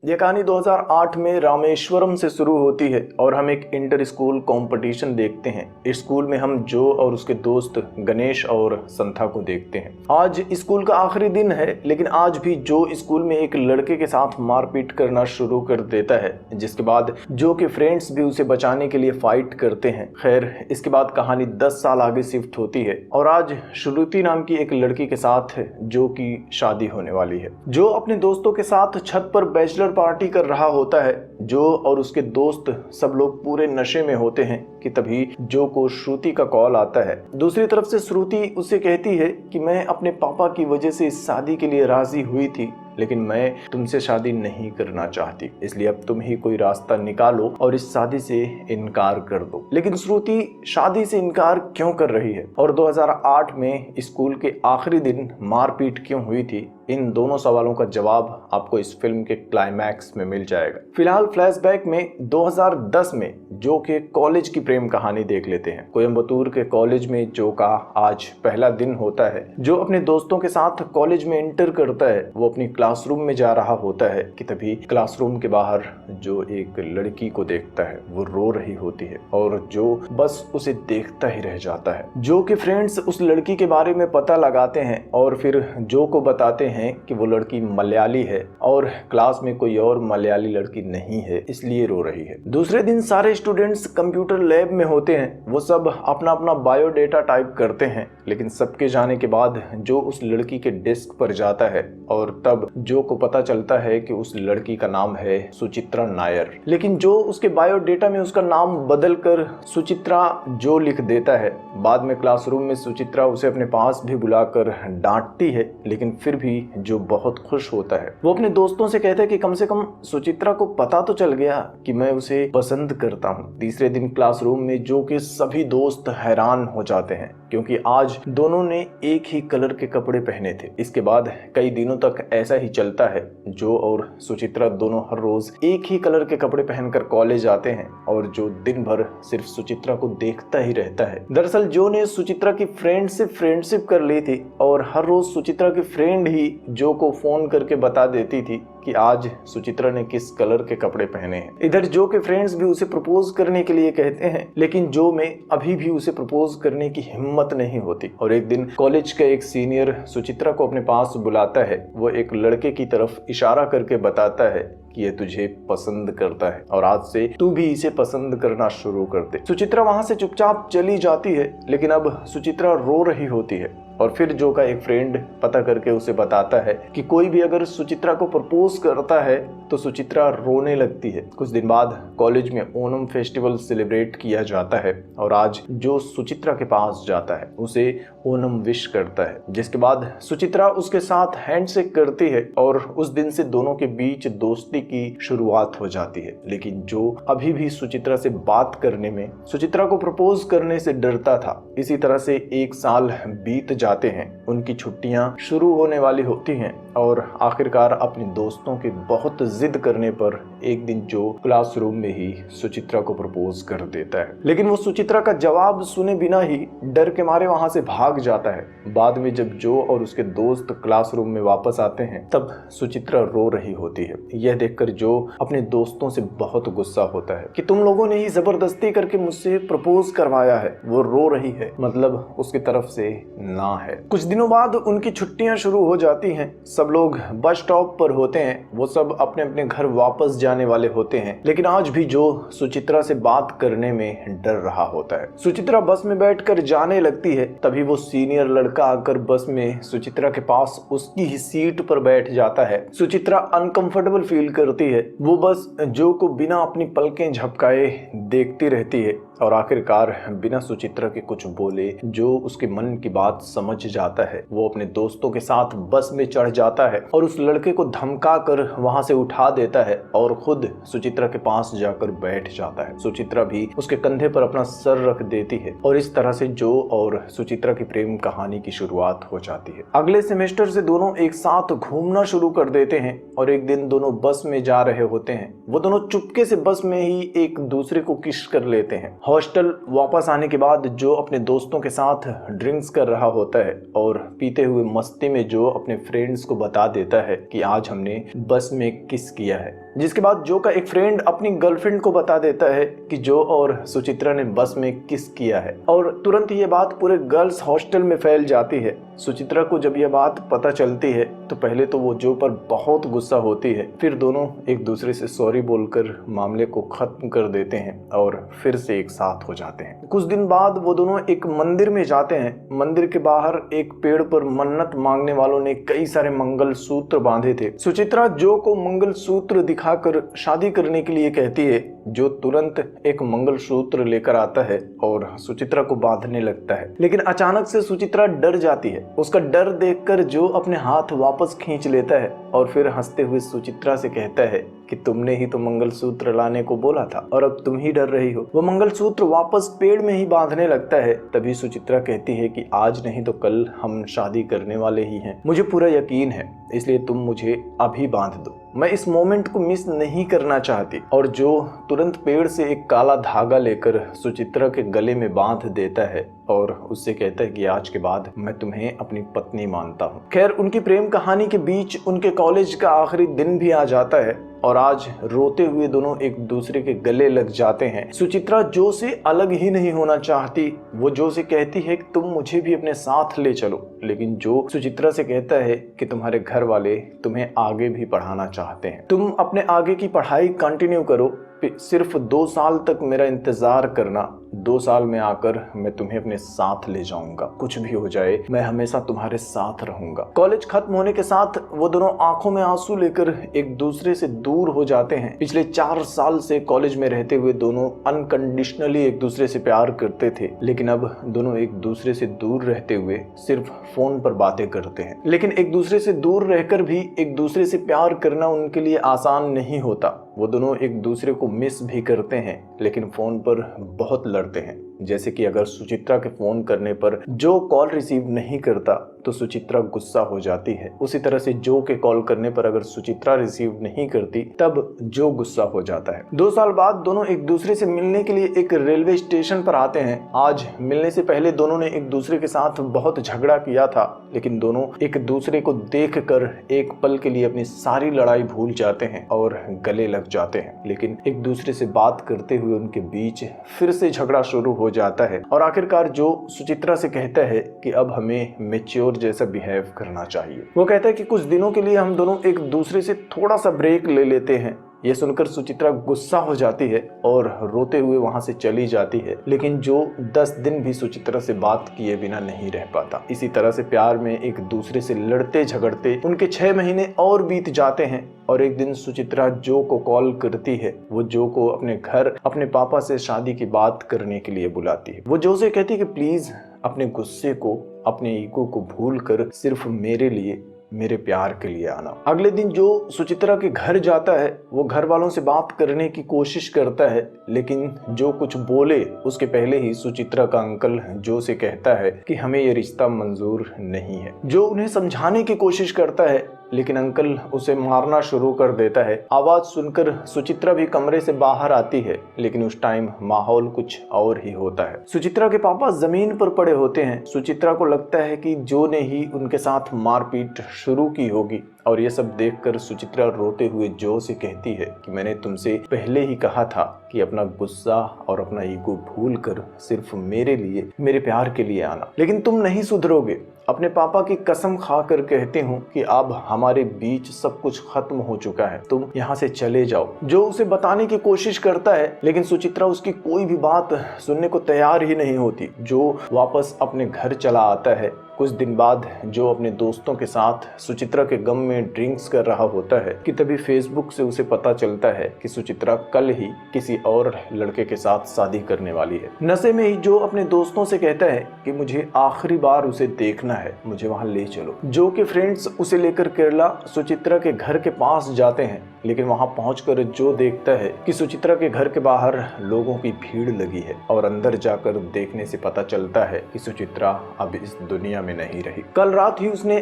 यह कहानी 2008 में रामेश्वरम से शुरू होती है और हम एक इंटर स्कूल कंपटीशन देखते हैं। इस स्कूल में हम जो और उसके दोस्त गणेश और संथा को देखते हैं। आज स्कूल का आखिरी दिन है, लेकिन आज भी जो स्कूल में एक लड़के के साथ मारपीट करना शुरू कर देता है, जिसके बाद जो के फ्रेंड्स भी उसे बचाने के लिए फाइट करते हैं। खैर, इसके बाद कहानी 10 साल आगे शिफ्ट होती है और आज श्रुति नाम की एक लड़की के साथ जो की शादी होने वाली है। जो अपने दोस्तों के साथ छत पर बैचलर पार्टी कर रहा होता है। जो और उसके दोस्त सब लोग पूरे नशे में होते हैं कि तभी जो को श्रुति का कॉल आता है। दूसरी तरफ से श्रुति उसे कहती है कि मैं अपने पापा की वजह से इस शादी के लिए राजी हुई थी, लेकिन मैं तुमसे शादी नहीं करना चाहती, इसलिए अब तुम ही कोई रास्ता निकालो और इस शादी से इनकार कर दो। लेकिन श्रुति शादी से इनकार क्यों कर रही है और 2008 में स्कूल के आखिरी दिन मारपीट क्यों हुई थी, इन दोनों सवालों का जवाब आपको इस फिल्म के क्लाइमैक्स में मिल जाएगा। फिलहाल फ्लैशबैक में 2010 में जो के कॉलेज की प्रेम कहानी देख लेते हैं। कोयम्बतूर के कॉलेज में जो का आज पहला दिन होता है। जो अपने दोस्तों के साथ कॉलेज में एंटर करता है। वो अपनी क्लासरूम में जा रहा होता है कि तभी क्लासरूम के बाहर जो एक लड़की को देखता है, वो रो रही होती है और जो बस उसे देखता ही रह जाता है। जो के फ्रेंड्स उस लड़की के बारे में पता लगाते हैं और फिर जो को बताते हैं कि वो लड़की मलयाली है और क्लास में कोई और मलयाली लड़की नहीं है, इसलिए रो रही है। दूसरे दिन सारे स्टूडेंट्स कंप्यूटर लैब में होते हैं। वो सब अपना अपना बायोडेटा टाइप करते हैं, लेकिन सबके जाने के बाद जो उस लड़की के डेस्क पर जाता है और तब जो को पता चलता है कि उस लड़की का नाम है सुचित्रा नायर। लेकिन जो उसके बायोडेटा में उसका नाम बदल कर सुचित्रा जो लिख देता है। बाद में क्लासरूम में सुचित्रा उसे अपने पास भी बुलाकर डांटती है, लेकिन फिर भी जो बहुत खुश होता है। वो अपने दोस्तों से कहता है कि कम से कम सुचित्रा को पता तो चल गया कि मैं उसे पसंद करता हूँ। तीसरे दिन क्लासरूम में जो के सभी दोस्त हैरान हो जाते हैं क्योंकि आज दोनों ने एक ही कलर के कपड़े पहने थे। इसके बाद कई दिनों तक ऐसा ही चलता है। जो और सुचित्रा दोनों हर रोज एक ही कलर के कपड़े पहनकर कॉलेज आते हैं और जो दिन भर सिर्फ सुचित्रा को देखता ही रहता है। दरअसल जो ने सुचित्रा की फ्रेंड से फ्रेंडशिप कर ली थी और हर रोज सुचित्रा की फ्रेंड ही जो को फोन करके बता देती थी कि आज सुचित्रा ने किस कलर के कपड़े पहने हैं। इधर जो के फ्रेंड्स भी उसे प्रपोज करने के लिए कहते हैं, लेकिन जो में अभी भी उसे प्रपोज करने की हिम्मत नहीं होती। और एक दिन कॉलेज का एक सीनियर सुचित्रा को अपने पास बुलाता है। वो एक लड़के की तरफ इशारा करके बताता है कि ये तुझे पसंद करता है और आज से तू भी इसे पसंद करना शुरू कर दे। सुचित्रा वहां से चुपचाप चली जाती है, लेकिन अब सुचित्रा रो रही होती है और फिर जो का एक फ्रेंड पता करके उसे बताता है कि कोई भी अगर सुचित्रा को प्रपोज करता है तो सुचित्रा रोने लगती है। कुछ दिन बाद कॉलेज में ओणम फेस्टिवल सेलिब्रेट किया जाता है और आज जो सुचित्रा के पास जाता है उसे ओणम विश करता है, जिसके बाद सुचित्रा उसके साथ हैंडशेक करती है और उस दिन से दोनों के बीच दोस्ती की शुरुआत हो जाती है। लेकिन जो अभी भी सुचित्रा से बात करने में, सुचित्रा को प्रपोज करने से डरता था। इसी तरह से एक साल बीत जाते हैं। उनकी छुट्टियां शुरू होने वाली होती हैं और आखिरकार अपने दोस्तों के बहुत जिद करने पर एक दिन जो क्लासरूम में ही सुचित्रा को प्रपोज कर देता है। लेकिन वो सुचित्रा का जवाब सुने बिना ही डर के मारे वहां से भाग जाता है। बाद में जब जो और उसके दोस्त क्लासरूम में वापस आते हैं तब सुचित्रा रो रही होती है। यह देखकर जो अपने दोस्तों से बहुत गुस्सा होता है कि तुम लोगों ने ही जबरदस्ती करके मुझसे प्रपोज करवाया है। वो रो रही है, मतलब उसकी तरफ से ना है। कुछ दिनों बाद उनकी छुट्टियां शुरू हो जाती हैं। सब लोग बस स्टॉप पर होते हैं। वो सब अपने अपने घर वापस जाने वाले होते हैं, लेकिन आज भी जो सुचित्रा से बात करने में डर रहा होता है। सुचित्रा बस में बैठकर जाने लगती है, तभी वो सीनियर लड़का आकर बस में सुचित्रा के पास उसकी ही सीट पर बैठ जाता है। सुचित्रा अनकंफर्टेबल फील करती है। वो बस जो को बिना अपनी पलकें झपकाए देखती रहती है और आखिरकार बिना सुचित्रा के कुछ बोले जो उसके मन की बात समझ जाता है। वो अपने दोस्तों के साथ बस में चढ़ जाता है और उस लड़के को धमका कर वहां से उठा देता है और खुद सुचित्रा के पास जाकर बैठ जाता है। सुचित्रा भी उसके कंधे पर अपना सर रख देती है और इस तरह से जो और सुचित्रा की प्रेम कहानी की शुरुआत हो जाती है। अगले सेमेस्टर से दोनों एक साथ घूमना शुरू कर देते हैं और एक दिन दोनों बस में जा रहे होते हैं। वो दोनों चुपके से बस में ही एक दूसरे को किस कर लेते हैं। हॉस्टल वापस आने के बाद जो अपने दोस्तों के साथ ड्रिंक्स कर रहा होता है और पीते हुए मस्ती में जो अपने फ्रेंड्स को बता देता है कि आज हमने बस में किस किया है। जिसके बाद जो का एक फ्रेंड अपनी गर्लफ्रेंड को बता देता है कि जो और सुचित्रा ने बस में किस किया है और तुरंत ये बात पूरे गर्ल्स हॉस्टल में फैल जाती है। सुचित्रा को जब यह बात पता चलती है तो पहले तो वो जो पर बहुत गुस्सा होती है, फिर दोनों एक दूसरे से सॉरी बोलकर मामले को खत्म कर देते हैं और फिर से एक साथ हो जाते हैं। कुछ दिन बाद वो दोनों एक मंदिर में जाते हैं। मंदिर के बाहर एक पेड़ पर मन्नत मांगने वालों ने कई सारे मंगल सूत्र बांधे थे। सुचित्रा जो को मंगल सूत्र दिखाकर शादी करने के लिए कहती है। जो तुरंत एक मंगल सूत्र लेकर आता है और सुचित्रा को बांधने लगता है, लेकिन अचानक से सुचित्रा डर जाती है। उसका डर देखकर जो अपने हाथ वापस खींच लेता है और फिर हंसते हुए सुचित्रा से कहता है कि तुमने ही तो मंगलसूत्र लाने को बोला था और अब तुम ही डर रही हो। वो मंगलसूत्र वापस पेड़ में ही बांधने लगता है। तभी सुचित्रा कहती है कि आज नहीं तो कल हम शादी करने वाले ही हैं, मुझे पूरा यकीन है, इसलिए तुम मुझे अभी बांध दो, मैं इस मोमेंट को मिस नहीं करना चाहती। और जो तुरंत पेड़ से एक काला धागा लेकर सुचित्रा के गले में बांध देता है और उससे कहता है कि आज के बाद मैं तुम्हें अपनी पत्नी मानता हूँ। खैर, उनकी प्रेम कहानी के बीच उनके कॉलेज का आखिरी दिन भी आ जाता है और आज रोते हुए दोनों एक दूसरे के गले लग जाते हैं। सुचित्रा जो से अलग ही नहीं होना चाहती। वो जो से कहती है कि तुम मुझे भी अपने साथ ले चलो, लेकिन जो सुचित्रा से कहता है कि तुम्हारे घर वाले तुम्हें आगे भी पढ़ाना चाहते हैं, तुम अपने आगे की पढ़ाई कंटिन्यू करो, सिर्फ 2 साल तक मेरा इंतजार करना, 2 साल में आकर मैं तुम्हें अपने साथ ले जाऊंगा, कुछ भी हो जाए मैं हमेशा तुम्हारे साथ रहूंगा। कॉलेज खत्म होने के साथ वो दोनों आंखों में आंसू लेकर एक दूसरे से दूर हो जाते हैं। पिछले 4 साल से कॉलेज में रहते हुए दोनों अनकंडीशनली एक दूसरे से प्यार करते थे, लेकिन अब दोनों एक दूसरे से दूर रहते हुए सिर्फ फोन पर बातें करते हैं। लेकिन एक दूसरे से दूर रहकर भी एक दूसरे से प्यार करना उनके लिए आसान नहीं होता। वो दोनों एक दूसरे को मिस भी करते हैं, लेकिन फोन पर बहुत लड़ते हैं। जैसे कि अगर सुचित्रा के फोन करने पर जो कॉल रिसीव नहीं करता तो सुचित्रा गुस्सा हो जाती है, उसी तरह से जो के कॉल करने पर अगर सुचित्रा रिसीव नहीं करती तब जो गुस्सा हो जाता है। 2 साल बाद दोनों एक दूसरे से मिलने के लिए एक रेलवे स्टेशन पर आते हैं। आज मिलने से पहले दोनों ने एक दूसरे के साथ बहुत झगड़ा किया था, लेकिन दोनों एक दूसरे को देखकर एक पल के लिए अपनी सारी लड़ाई भूल जाते हैं और गले लग जाते हैं। लेकिन एक दूसरे से बात करते हुए उनके बीच फिर से झगड़ा शुरू हो जाता है और आखिरकार जो सुचित्रा से कहता है कि अब हमें मैच्योर जैसा बिहेव करना चाहिए। वो कहता है कि कुछ दिनों के लिए हम दोनों एक दूसरे से थोड़ा सा ब्रेक ले लेते हैं। ये सुनकर सुचित्रा गुस्सा हो जाती है और रोते हुए वहां से चली जाती है, लेकिन जो 10 दिन भी सुचित्रा से बात किए बिना नहीं रह पाता। इसी तरह से प्यार में एक दूसरे से लड़ते झगड़ते उनके 6 महीने और बीत जाते हैं और एक दिन सुचित्रा जो को कॉल करती है। वो जो को अपने घर अपने पापा से शादी की बात करने के लिए बुलाती है। वो जो से कहती है कि प्लीज अपने गुस्से को, अपने ईगो को भूल कर सिर्फ मेरे लिए, मेरे प्यार के लिए आना। अगले दिन जो सुचित्रा के घर जाता है, वो घर वालों से बात करने की कोशिश करता है, लेकिन जो कुछ बोले उसके पहले ही सुचित्रा का अंकल जो से कहता है कि हमें ये रिश्ता मंजूर नहीं है। जो उन्हें समझाने की कोशिश करता है, लेकिन अंकल उसे मारना शुरू कर देता है। आवाज सुनकर सुचित्रा भी कमरे से बाहर आती है, लेकिन उस टाइम माहौल कुछ और ही होता है। सुचित्रा के पापा जमीन पर पड़े होते हैं। सुचित्रा को लगता है कि जो ने ही उनके साथ मारपीट शुरू की होगी और ये सब देखकर सुचित्रा रोते हुए जो से कहती है कि मैंने तुमसे पहले ही कहा था कि अपना गुस्सा और अपना ईगो भूल कर सिर्फ मेरे लिए, मेरे प्यार के लिए आना, लेकिन तुम नहीं सुधरोगे। अपने पापा की कसम खाकर कहती हूँ कि अब हमारे बीच सब कुछ खत्म हो चुका है, तुम यहाँ से चले जाओ। जो उसे बताने की कोशिश करता है, लेकिन सुचित्रा उसकी कोई भी बात सुनने को तैयार ही नहीं होती। जो वापस अपने घर चला आता है। कुछ दिन बाद जो अपने दोस्तों के साथ सुचित्रा के गम में ड्रिंक्स कर रहा होता है कि तभी फेसबुक से उसे पता चलता है कि सुचित्रा कल ही किसी और लड़के के साथ शादी करने वाली है। नशे में ही जो अपने दोस्तों से कहता है कि मुझे आखिरी बार उसे देखना है, मुझे वहां ले चलो। जो के फ्रेंड्स उसे लेकर केरला सुचित्रा के घर के पास जाते हैं, लेकिन वहां पहुंचकर जो देखता है कि सुचित्रा के घर के बाहर लोगों की भीड़ लगी है और अंदर जाकर देखने से पता चलता है कि सुचित्रा अब इस दुनिया में नहीं रही। कल रात ही उसने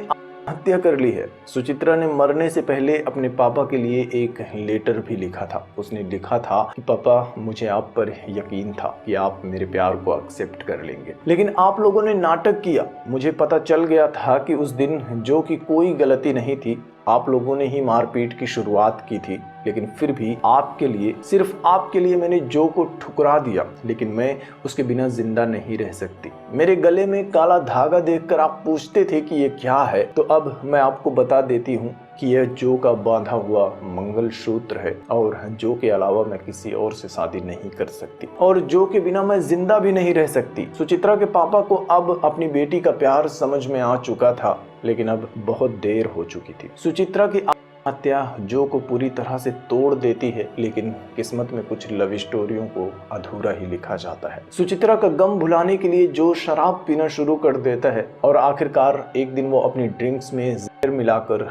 हत्या कर ली है। सुचित्रा ने मरने से पहले अपने पापा के लिए एक लेटर भी लिखा था। उसने लिखा था कि पापा, मुझे आप पर यकीन था कि आप मेरे प्यार को एक्सेप्ट कर लेंगे, लेकिन आप लोगों ने नाटक किया। मुझे पता चल गया था कि उस दिन जो की कोई गलती नहीं थी, आप लोगों ने ही मारपीट की शुरुआत की थी। लेकिन फिर भी आपके लिए, सिर्फ आपके लिए मैंने जो को ठुकरा दिया, लेकिन मैं उसके बिना जिंदा नहीं रह सकती। मेरे गले में काला धागा देखकर आप पूछते थे कि ये क्या है, तो अब मैं आपको बता देती हूँ कि यह जो का बांधा हुआ मंगलसूत्र है और जो के अलावा मैं किसी और से शादी नहीं कर सकती और जो के बिना मैं जिंदा भी नहीं रह सकती। सुचित्रा के पापा को अब अपनी बेटी का प्यार समझ में आ चुका था, लेकिन अब बहुत देर हो चुकी थी। सुचित्रा की हत्या जो को पूरी तरह से तोड़ देती है, लेकिन किस्मत में कुछ लव स्टोरियों को अधूरा ही लिखा जाता है। सुचित्रा का गम भुलाने के लिए जो शराब पीना शुरू कर देता है और आखिरकार एक दिन वो अपनी ड्रिंक्स में जहर मिलाकर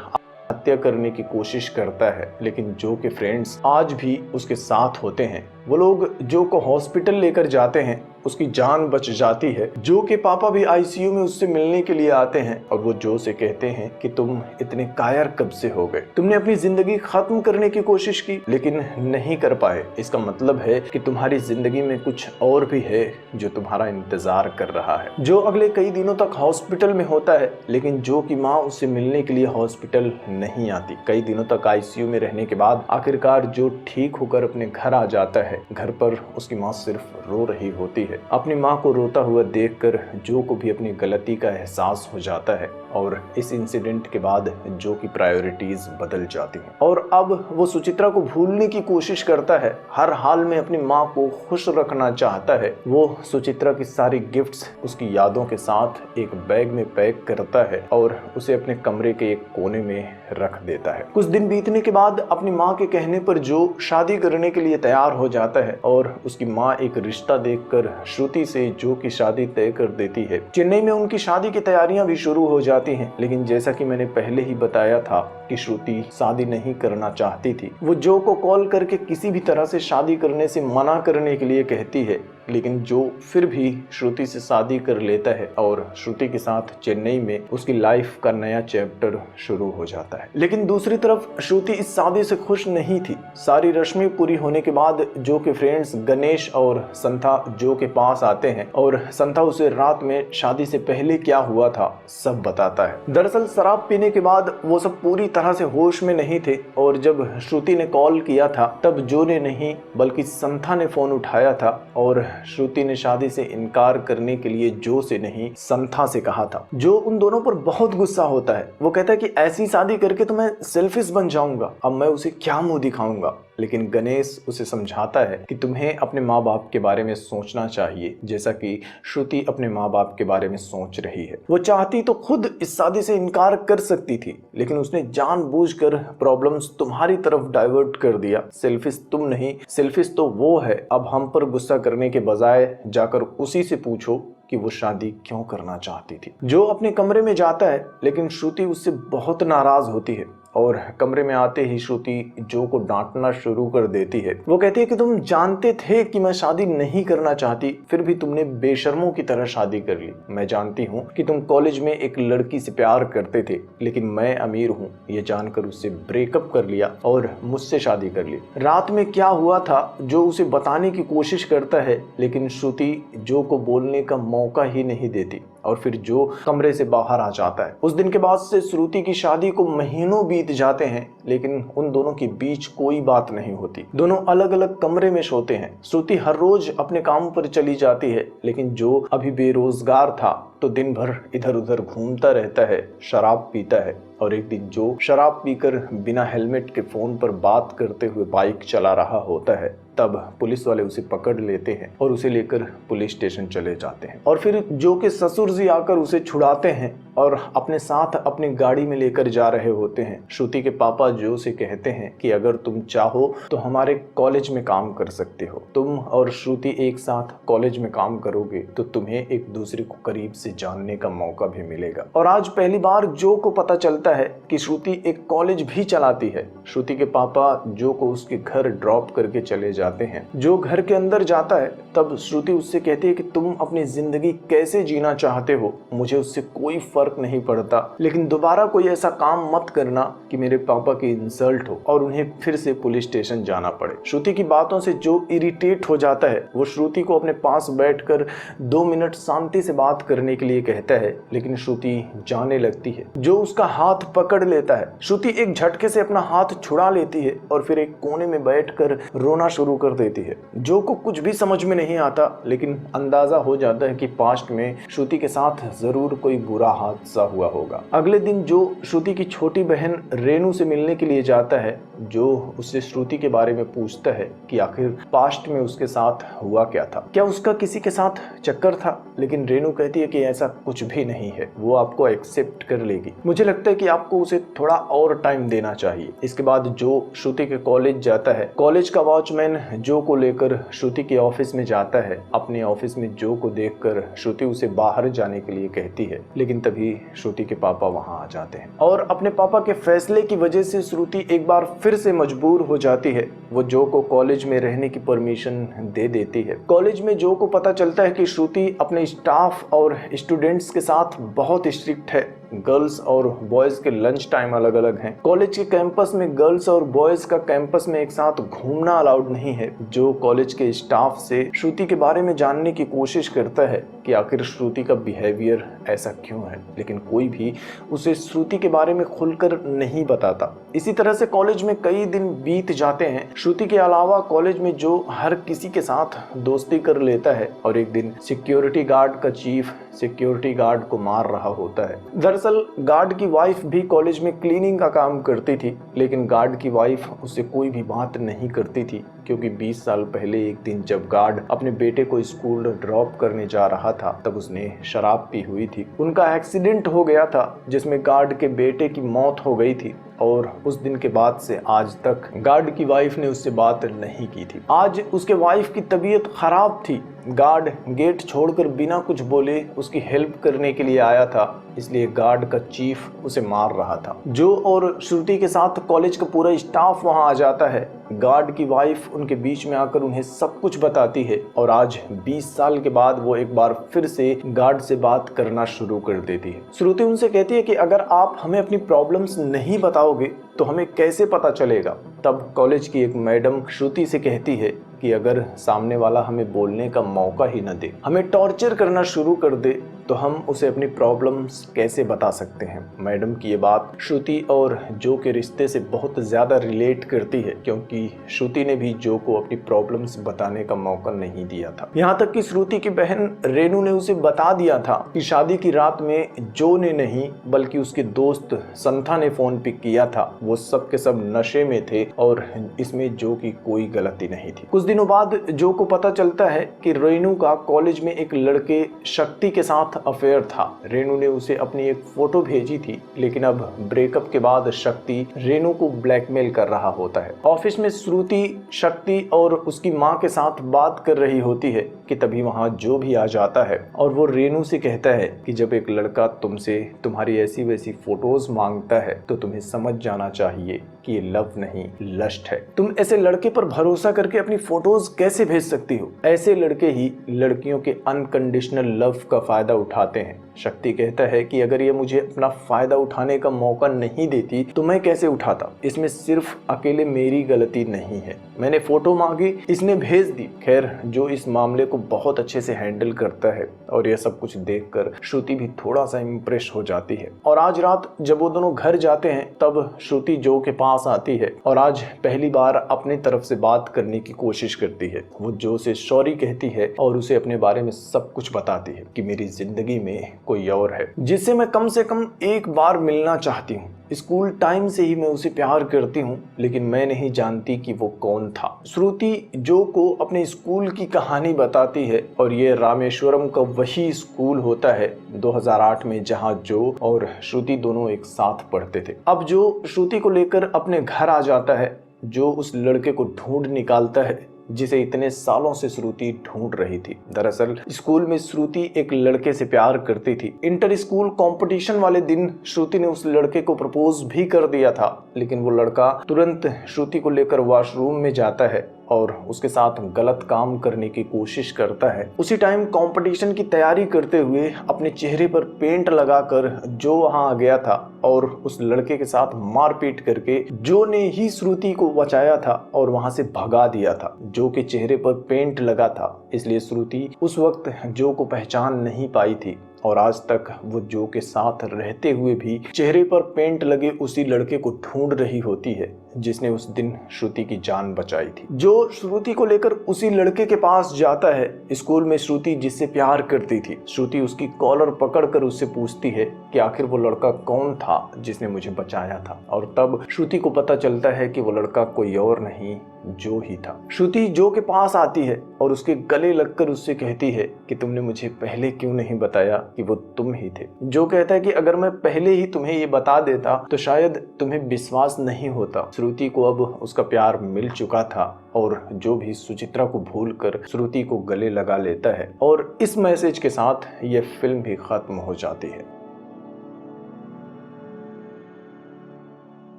हत्या करने की कोशिश करता है, लेकिन जो के फ्रेंड्स आज भी उसके साथ होते हैं। वो लोग जो को हॉस्पिटल लेकर जाते हैं, उसकी जान बच जाती है। जो के पापा भी आईसीयू में उससे मिलने के लिए आते हैं और वो जो से कहते हैं कि तुम इतने कायर कब से हो गए, तुमने अपनी जिंदगी खत्म करने की कोशिश की लेकिन नहीं कर पाए। इसका मतलब है कि तुम्हारी जिंदगी में कुछ और भी है जो तुम्हारा इंतजार कर रहा है। जो अगले कई दिनों तक हॉस्पिटल में होता है, लेकिन जो की माँ उससे मिलने के लिए हॉस्पिटल नहीं आती। कई दिनों तक आईसीयू में रहने के बाद आखिरकार जो ठीक होकर अपने घर आ जाता है। घर पर उसकी माँ सिर्फ रो रही होती है। अपनी माँ को रोता हुआ देखकर जो को भी अपनी गलती का एहसास हो जाता है और इस इंसिडेंट के बाद जो की प्रायोरिटीज बदल जाती हैं और अब वो सुचित्रा को भूलने की कोशिश करता है। हर हाल में अपनी माँ को खुश रखना चाहता है। वो सुचित्रा की सारी गिफ्ट्स उसकी यादों के साथ एक बैग में पैक करता है और उसे अपने कमरे के एक कोने में रख देता है। कुछ दिन बीतने के बाद अपनी माँ के कहने पर जो शादी करने के लिए तैयार हो जाता है और उसकी माँ एक रिश्ता देखकर श्रुति से जो की शादी तय कर देती है। चेन्नई में उनकी शादी की तैयारियां भी शुरू हो जाती हैं, लेकिन जैसा कि मैंने पहले ही बताया था कि श्रुति शादी नहीं करना चाहती थी। वो जो को कॉल करके किसी भी तरह से शादी करने से मना करने के लिए कहती है, लेकिन जो फिर भी श्रुति से शादी कर लेता है और श्रुति के साथ चेन्नई में उसकी लाइफ का नया चैप्टर शुरू हो जाता है। लेकिन दूसरी तरफ श्रुति इस शादी से खुश नहीं थी। सारी रस्में पूरी होने के बाद जो के फ्रेंड्स गणेश और संथा जो के पास आते हैं और संथा उसे रात में शादी से पहले क्या हुआ था सब बताता है। दरअसल शराब पीने के बाद वो सब पूरी तरह से होश में नहीं थे और जब श्रुति ने कॉल किया था तब जो ने नहीं बल्कि संथा ने फोन उठाया था और श्रुति ने शादी से इनकार करने के लिए जो से नहीं संथा से कहा था। जो उन दोनों पर बहुत गुस्सा होता है। वो कहता है कि ऐसी शादी करके तो मैं सेल्फिश बन जाऊंगा, अब मैं उसे क्या मुंह दिखाऊंगा। लेकिन गणेश उसे समझाता है कि तुम्हें अपने माँ बाप के बारे में सोचना चाहिए, जैसा कि श्रुति अपने माँ बाप के बारे में सोच रही है। वो चाहती तो खुद इस शादी से इनकार कर सकती थी, लेकिन उसने जानबूझकर प्रॉब्लम्स तुम्हारी तरफ डाइवर्ट कर दिया। सेल्फिश तुम नहीं, सेल्फिश तो वो है। अब हम पर गुस्सा करने के बजाय जाकर उसी से पूछो कि वो शादी क्यों करना चाहती थी। जो अपने कमरे में जाता है, लेकिन श्रुति उससे बहुत नाराज होती है और कमरे में आते ही श्रुति जो को डांटना शुरू कर देती है। वो कहती है कि तुम जानते थे कि मैं शादी नहीं करना चाहती, फिर भी तुमने बेशर्मों की तरह शादी कर ली। मैं जानती हूँ कि तुम कॉलेज में एक लड़की से प्यार करते थे, लेकिन मैं अमीर हूँ ये जानकर उससे ब्रेकअप कर लिया और मुझसे शादी कर ली। रात में क्या हुआ था जो उसे बताने की कोशिश करता है, लेकिन श्रुति जो को बोलने का मौका ही नहीं देती और फिर जो कमरे से बाहर आ जाता है। उस दिन के बाद से श्रुति की शादी को महीनों बीत जाते हैं, लेकिन उन दोनों के बीच कोई बात नहीं होती। दोनों अलग अलग कमरे में सोते हैं। श्रुति हर रोज अपने काम पर चली जाती है, लेकिन जो अभी बेरोजगार था तो दिन भर इधर उधर घूमता रहता है, शराब पीता है और एक दिन जो शराब पीकर बिना हेलमेट के फोन पर बात करते हुए बाइक चला रहा होता है, तब पुलिस वाले उसे पकड़ लेते हैं और उसे लेकर पुलिस स्टेशन चले जाते हैं और फिर जो के ससुर जी आकर उसे छुड़ाते हैं और अपने साथ अपनी गाड़ी में लेकर जा रहे होते हैं। श्रुति के पापा जो से कहते हैं कि अगर तुम चाहो तो हमारे कॉलेज में काम कर सकते हो। तुम और श्रुति एक साथ कॉलेज में काम करोगे तो तुम्हें एक दूसरे को करीब से जानने का मौका भी मिलेगा। और आज पहली बार जो को पता चलता है कि श्रुति एक कॉलेज भी चलाती है। श्रुति के पापा जो को उसके घर ड्रॉप करके चले जाते हैं। जो घर के अंदर जाता है तब श्रुति उससे कहती है कि तुम अपनी जिंदगी कैसे जीना चाहते हो, मुझे उससे कोई फर्क नहीं पड़ता, लेकिन दोबारा कोई ऐसा काम मत करना कि मेरे पापा की इंसल्ट हो और उन्हें फिर से पुलिस स्टेशन जाना पड़े। श्रुति की बातों से जो इरिटेट हो जाता है वो श्रुति को अपने पास बैठकर 2 मिनट शांति से बात करने के लिए कहता है, लेकिन श्रुति जाने लगती है। जो उसका हाथ पकड़ लेता है, श्रुति एक झटके से अपना हाथ छुड़ा लेती है और फिर एक कोने में बैठकर रोना शुरू कर देती है। जो को कुछ भी समझ में नहीं आता, लेकिन अंदाजा हो जाता है कि पास्ट में श्रुति के साथ जरूर कोई बुरा हादसा हुआ होगा। अगले दिन जो श्रुति की छोटी बहन रेनू से मिलने के लिए जाता है, जो उससे श्रुति के बारे में पूछता है कि आखिर पास्ट में उसके साथ हुआ क्या था, क्या उसका किसी के साथ चक्कर था, लेकिन रेनू कहती है कि ऐसा कुछ भी नहीं है, वो आपको एक्सेप्ट कर लेगी। मुझे लगता है कि आपको उसे थोड़ा और टाइम देना चाहिए। इसके बाद जो श्रुति के कॉलेज जाता है, कॉलेज का वॉचमैन जो को लेकर श्रुति के ऑफिस में जाता है। अपने ऑफिस में जो को देखकर श्रुति उसे बाहर जाने के लिए कहती है, लेकिन तभी श्रुति के पापा वहां आ जाते हैं और अपने पापा के फैसले की वजह से श्रुति एक बार फिर से मजबूर हो जाती है। वो जो को कॉलेज में रहने की परमिशन दे देती है। कॉलेज में जो को पता चलता है कि श्रुति अपने स्टाफ और स्टूडेंट्स के साथ बहुत स्ट्रिक्ट है। गर्ल्स और बॉयज के लंच टाइम अलग अलग हैं। कॉलेज के कैंपस में गर्ल्स और बॉयज का कैंपस में एक साथ घूमना अलाउड नहीं है। जो कॉलेज के स्टाफ से श्रुति के बारे में जानने की कोशिश करता है कि आखिर श्रुति का बिहेवियर ऐसा क्यों है, लेकिन कोई भी उसे श्रुति के बारे में खुलकर नहीं बताता। इसी तरह से कॉलेज में कई दिन बीत जाते हैं। श्रुति के अलावा कॉलेज में जो हर किसी के साथ दोस्ती कर लेता है और एक दिन सिक्योरिटी गार्ड का चीफ सिक्योरिटी गार्ड को मार रहा होता है। दरअसल गार्ड की वाइफ भी कॉलेज में क्लीनिंग का काम करती थी, लेकिन गार्ड की वाइफ उससे कोई भी बात नहीं करती थी, क्योंकि 20 साल पहले एक दिन जब गार्ड अपने बेटे को स्कूल ड्रॉप करने जा रहा था तब उसने शराब पी हुई थी। उनका एक्सीडेंट हो गया था जिसमें गार्ड के बेटे की मौत हो गई थी और उस दिन के बाद से आज तक गार्ड की वाइफ ने उससे बात नहीं की थी। आज उसके वाइफ की तबीयत खराब थी। गार्ड गेट छोड़कर बिना कुछ बोले उसकी हेल्प करने के लिए आया था, इसलिए गार्ड का चीफ उसे मार रहा था। जो और श्रुति के साथ कॉलेज का पूरा स्टाफ वहां आ जाता है। गार्ड की वाइफ उनके बीच में आकर उन्हें सब कुछ बताती है और आज 20 साल के बाद वो एक बार फिर से गार्ड से बात करना शुरू कर देती है। श्रुति उनसे कहती है कि अगर आप हमें अपनी प्रॉब्लम्स नहीं बताओगे तो हमें कैसे पता चलेगा। तब कॉलेज की एक मैडम श्रुति से कहती है कि अगर सामने वाला हमें बोलने का मौका ही न दे, हमें टॉर्चर करना शुरू कर दे, तो हम उसे अपनी प्रॉब्लम्स कैसे बता सकते हैं। मैडम की ये बात श्रुति और जो के रिश्ते से बहुत ज़्यादा रिलेट करती है, क्योंकि श्रुति ने भी जो को अपनी प्रॉब्लम्स बताने का मौका नहीं दिया था। यहाँ तक कि श्रुति की बहन रेनू ने उसे बता दिया था कि शादी की रात में जो ने नहीं बल्कि उसके दोस्त संथा ने फ़ोन पिक किया था। वो सब के सब नशे में थे और इसमें जो की कोई गलती नहीं थी। कुछ दिनों बाद जो को पता चलता है कि रेनू का कॉलेज में एक लड़के शक्ति के साथ अफेयर था। रेनू ने उसे अपनी एक फोटो भेजी थी, लेकिन अब ब्रेकअप के बाद शक्ति रेनू को ब्लैकमेल कर रहा होता है। ऑफिस में श्रुति शक्ति और उसकी माँ के साथ बात कर रही होती है कि तभी वहाँ जो भी आ जाता है और वो रेनू से कहता है कि जब एक लड़का तुमसे तुम्हारी ऐसी वैसी फोटोज मांगता है तो तुम्हें समझ जाना चाहिए कि ये लव नहीं लस्ट है। तुम ऐसे लड़के पर भरोसा करके अपनी फोटोज कैसे भेज सकती हो? ऐसे लड़के ही लड़कियों के अनकंडीशनल लव का फायदा उठाते हैं। शक्ति कहता है कि अगर ये मुझे अपना फायदा उठाने का मौका नहीं देती तो मैं कैसे उठाता। इसमें सिर्फ अकेले मेरी गलती नहीं है, मैंने फोटो मांगी, इसने भेज दी। खैर जो इस मामले को बहुत अच्छे से हैंडल करता है और यह सब कुछ देखकर श्रुति भी थोड़ा सा इम्प्रेस हो जाती है। और आज रात जब वो दोनों घर जाते हैं तब श्रुति जो के पास आती है और आज पहली बार अपनी तरफ से बात करने की कोशिश करती है। वो जो से सॉरी कहती है और उसे अपने बारे में सब कुछ बताती है कि मेरी जिंदगी में कोई और है जिससे मैं कम से कम एक बार मिलना चाहती हूँ। स्कूल टाइम से ही मैं उसे प्यार करती हूँ, लेकिन मैं नहीं जानती कि वो कौन था। श्रुति जो को अपने स्कूल की कहानी बताती है और ये रामेश्वरम का वही स्कूल होता है 2008 में जहाँ जो और श्रुति दोनों एक साथ पढ़ते थे। अब जो श्रुति को लेकर अपने घर आ जाता है, जो उस लड़के को ढूंढ निकालता है जिसे इतने सालों से श्रुति ढूंढ रही थी। दरअसल स्कूल में श्रुति एक लड़के से प्यार करती थी। इंटर स्कूल कंपटीशन वाले दिन श्रुति ने उस लड़के को प्रपोज भी कर दिया था, लेकिन वो लड़का तुरंत श्रुति को लेकर वॉशरूम में जाता है और उसके साथ गलत काम करने की कोशिश करता है। उसी टाइम कंपटीशन की तैयारी करते हुए अपने चेहरे पर पेंट लगाकर जो वहां आ गया था और उस लड़के के साथ मारपीट करके जो ने ही श्रुति को बचाया था और वहां से भगा दिया था। जो के चेहरे पर पेंट लगा था, इसलिए श्रुति उस वक्त जो को पहचान नहीं पाई थी और आज तक वो जो के साथ रहते हुए भी चेहरे पर पेंट लगे उसी लड़के को ढूंढ रही होती है जिसने उस दिन श्रुति की जान बचाई थी। जो श्रुति को लेकर उसी लड़के के पास जाता है। स्कूल में श्रुति जिससे प्यार करती थी, श्रुति उसकी कॉलर पकड़कर उससे पूछती है कि आखिर वो लड़का कौन था जिसने मुझे बचाया था, और तब श्रुति को पता चलता है कि वो लड़का कोई और नहीं जो ही था। श्रुति जो के पास आती है और उसके गले लगकर उससे कहती है कि तुमने मुझे पहले क्यों नहीं बताया कि वो तुम ही थे। जो कहता है कि अगर मैं पहले ही तुम्हें ये बता देता तो शायद तुम्हें विश्वास नहीं होता। श्रुति को अब उसका प्यार मिल चुका था और जो भी सुचित्रा को भूलकर श्रुति को गले लगा लेता है और इस मैसेज के साथ ये फिल्म भी खत्म हो जाती है।